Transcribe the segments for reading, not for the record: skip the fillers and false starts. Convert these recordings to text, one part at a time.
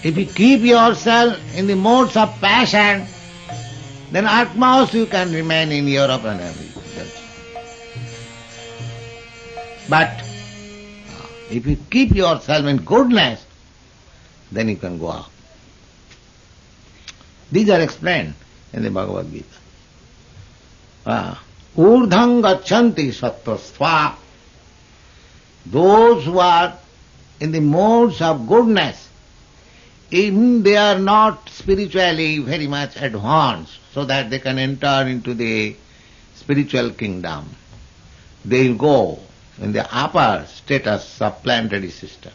If you keep yourself in the modes of passion, then at most you can remain in Europe and everything. But if you keep yourself in goodness, then you can go out. These are explained in the Bhagavad Gita. Urdhang gachanti sattva. Those who are in the modes of goodness, even they are not spiritually very much advanced, so that they can enter into the spiritual kingdom. They will go in the upper status of planetary system,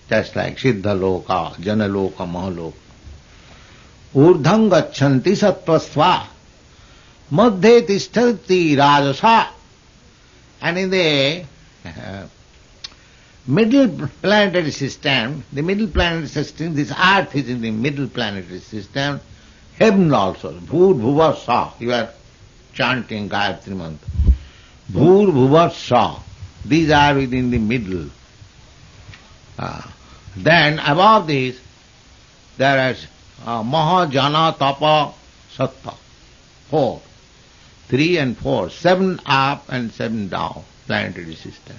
just like Siddha Loka, Jana Loka, Mahaloka. Urdhang gachanti sattvasva, madhye tishtati rajasa. And in the middle planetary system, this earth is in the middle planetary system, heaven also, Bhur Bhuva Sa, you are chanting Gayatri Mantra. Bhur Bhuva Sa, these are within the middle. Then above this, there is Maha Jana Tapa Satta, 4, 3 and 4, 7 up and 7 down planetary system.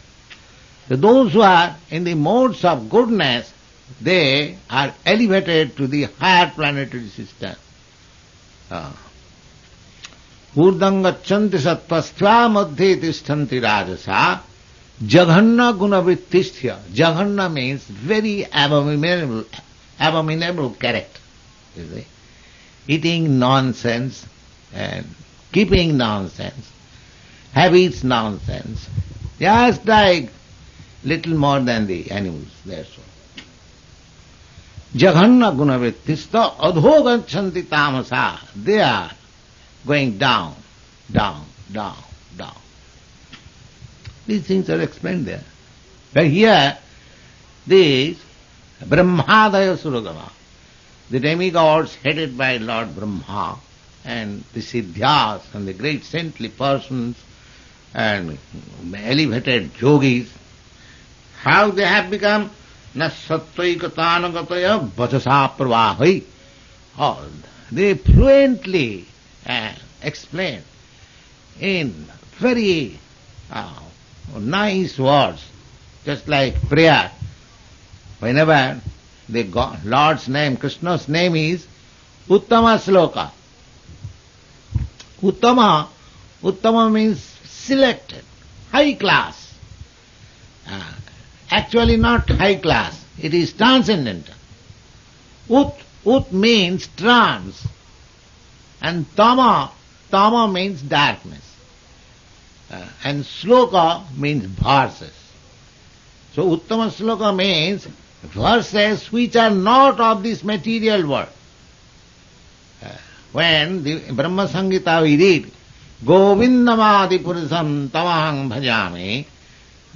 So those who are in the modes of goodness, they are elevated to the higher planetary system. Urdhang gachanti sattvasva madhye tishtanti rajasa jaghanna gunavrittisthya. Jaghanna means very abominable character. You see? Eating nonsense and keeping nonsense, habits nonsense, just like little more than the animals, that's all. Jaghanna gunavrittista adho gacchanti tamasa. They are going down, down, down, down. These things are explained there. But here, these Brahmadaya Suragama, the demigods headed by Lord Brahma, and the Siddhyas and the great saintly persons and elevated yogis, how they have become na sattvaikatanagataja vachasa pravahai. They fluently explain in very nice words, just like prayer. Whenever the Lord's name, Krishna's name is Uttama Sloka. Uttama means selected, high class. Actually not high class, it is transcendental. Ut means trance, and tama means darkness, and sloka means verses. So uttama sloka means verses which are not of this material world. When the Brahma Samhita we read, Govindamadi Purusam Tamahang Bhajami,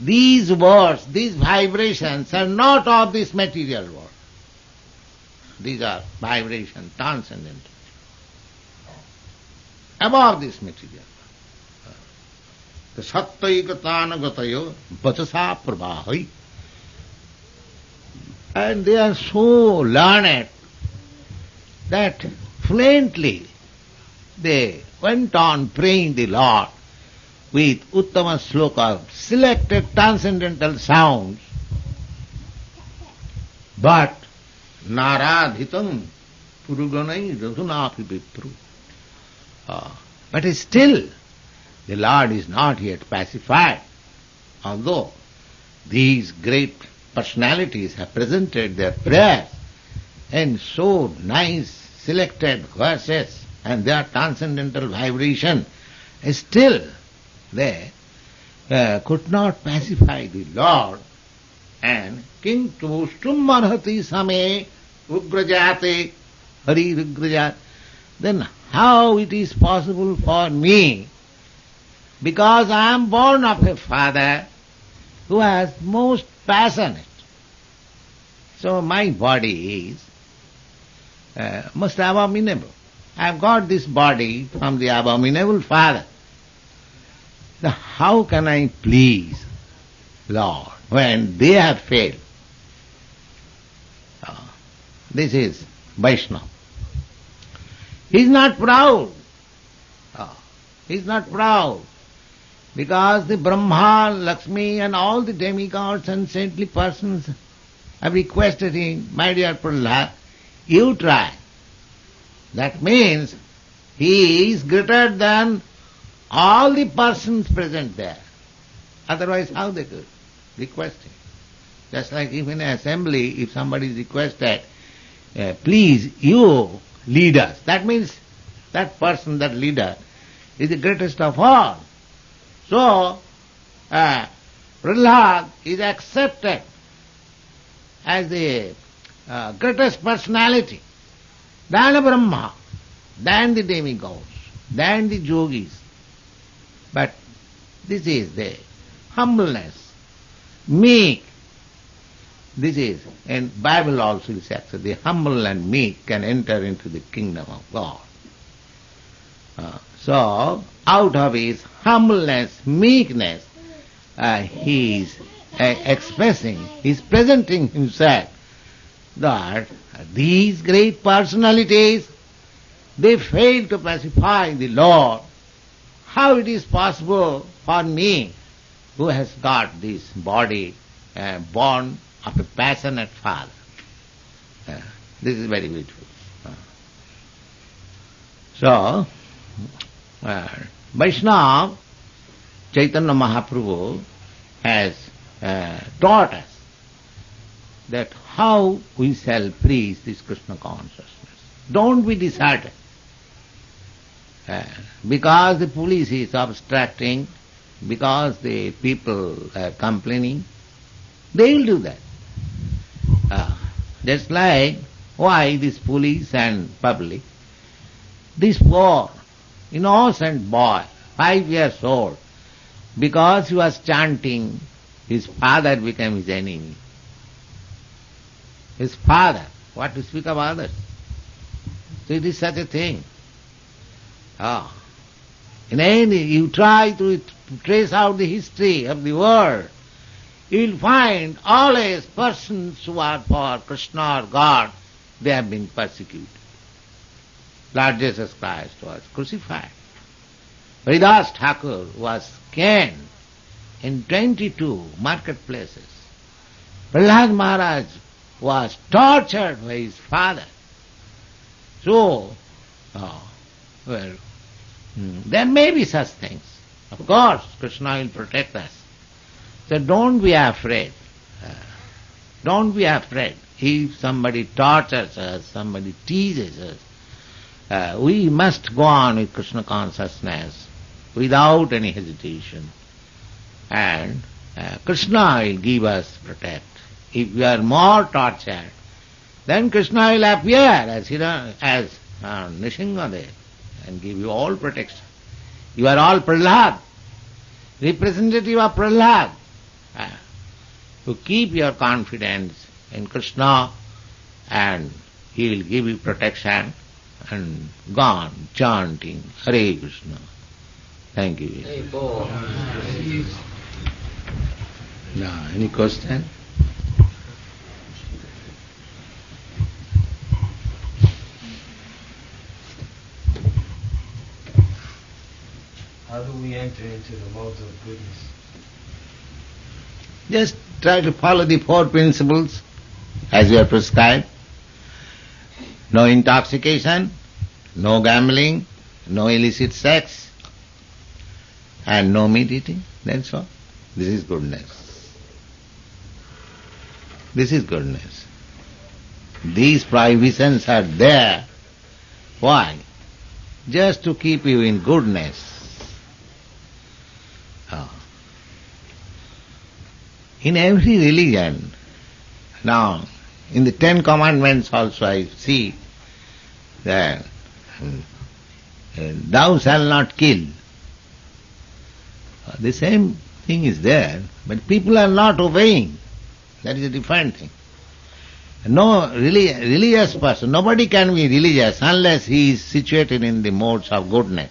these words, these vibrations are not of this material world. These are vibrations, transcendental, above this material world. The sattvaikatanagatayo vachasa prabhahai. And they are so learned that fluently they went on praying the Lord with uttama sloka, selected transcendental sounds, but naradhitam puruganai radhunapi vipru. But still the Lord is not yet pacified, although these great personalities have presented their prayers and so nice selected verses and their transcendental vibration, still they could not pacify the Lord. And King Tushtum Marhati Same Ugrajate Hari Ugrajat. Then how it is possible for me, because I am born of a father who has most passionate. So my body is most abominable. I have got this body from the abominable father. Now how can I please Lord when they have failed? This is Vaishnava. He is not proud. He is not proud. Because the Brahma, Lakshmi and all the demigods and saintly persons have requested him, my dear Prahlad, you try. That means he is greater than all the persons present there. Otherwise how they could request him? Just like if in an assembly, if somebody is requested, please you lead us. That means that person, that leader, is the greatest of all. So, Prahlad is accepted as the greatest personality than Brahma, than the demigods, than the yogis. But this is the humbleness, meek. This is, and Bible also says that the humble and meek can enter into the kingdom of God. So, out of his humbleness, meekness, he is expressing, he is presenting himself that these great personalities, they fail to pacify the Lord. How it is possible for me, who has got this body born of a passionate father? This is very beautiful. So, Vaishnava, Chaitanya Mahaprabhu has taught us that how we shall preach this Krishna consciousness. Don't be disheartened. Because the police is obstructing, because the people are complaining, they will do that. Just like why this police and public, this poor, innocent boy, 5 years old, because he was chanting, his father became his enemy. His father, what to speak of others? So it is such a thing. In any, you try to trace out the history of the world, you will find always persons who are for Krishna or God, they have been persecuted. Lord Jesus Christ was crucified. Haridas Thakur was caned in 22 marketplaces. Prahlad Maharaj was tortured by his father. So, there may be such things. Of course, Krishna will protect us. So don't be afraid. Don't be afraid. If somebody tortures us, somebody teases us, we must go on with Krishna consciousness without any hesitation. And Krishna will give us protect. If we are more tortured, then Krishna will appear as Nishingadev and give you all protection. You are all Prahlad, representative of Prahlad. To keep your confidence in Krishna, and he will give you protection, and gone chanting Hare Krishna. Thank you. Now, any question? How do we enter into the modes of goodness? Just try to follow the 4 principles as you are prescribed. No intoxication, no gambling, no illicit sex, and no meat eating. That's all. This is goodness. This is goodness. These prohibitions are there. Why? Just to keep you in goodness. In every religion, now, in the 10 Commandments also I see that thou shalt not kill. The same thing is there, but people are not obeying. That is a different thing. No religious person, nobody can be religious unless he is situated in the modes of goodness.